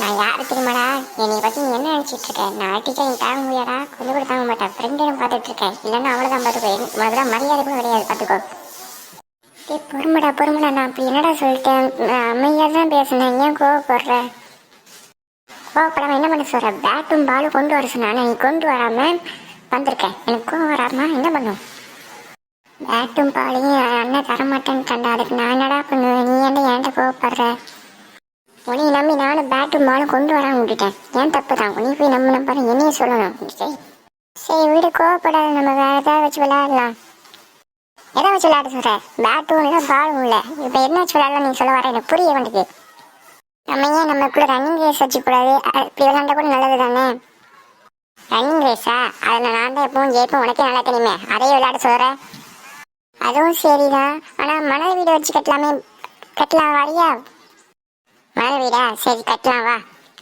நான் யாரு தெரியுமாடா? என்னை பற்றி நீ என்ன நினச்சிட்டு இருக்க? நான் அடிச்சா நீ தாங்க முடியாடா, கொஞ்சம் கூட தாங்க மாட்டேன். ஃப்ரெண்டையும் பார்த்துட்டு இருக்கேன், இல்லைன்னா அவ்வளோதான் பார்த்துக்கோ. முதல்ல மரியாதை கூட கிடையாது, பார்த்துக்கோ. பொறுமடா பொறுமடா, நான் அப்படி என்னடா சொல்லிட்டேன்? நான் அமைதியாக தான் பேசுனேன், ஏன் கோவப்படுற? கோவப்படாமல் என்ன பண்ண சொல்கிற? பேட்டும் பாலும் கொண்டு வர சொன்னானே, நீ கொண்டு வராமல் வந்திருக்கேன். எனக்கு கோவம் வராமல் என்ன பண்ணும்? பேட்டும் பாலையும் அண்ணன் தரமாட்டேன்னு கண்டா, அதுக்கு நான் என்னடா பண்ணுவேன்? நீ என்ன ஏன்ட்ட கோவப்படுற? உன்னையை நம்பி நானும் பேட்டும் பாலும் கொண்டு வராமல் விட்டுட்டேன், ஏன் தப்பு தான். உன்னை போய் நம்பின பாரு, என்னையே சொல்லணும். சரி சரி வீடு, கோவப்படாத, நம்ம வேற ஏதாவது வச்சு விளையாடலாம். எதை வச்சு விளையாட சொல்ற? பேட்டும் இல்லை பாலும் இல்லை, இப்போ என்ன வச்சு விளையாடலாம் நீ சொல்ல வர? எனக்கு புரிய வேண்டியது. நம்ம ஏன் நம்மக்குள்ள ரன்னிங் ரேஸ் வச்சுக்கூடாது? இப்படி விளையாண்டா கூட நல்லது தானே. ரன்னிங் ரேஸா? அதில் நான் தான் எப்பவும் ஜெயிப்பேன், உனக்கே நல்லா தெரியுமே. அதையே விளையாட சொல்கிறேன். அதுவும் சரிதான், ஆனால் மணல் வீடு வச்சு கட்டலாமே. கட்டலாம் வரியா? மணல் வீடா? சரி கட்டலாம் வா.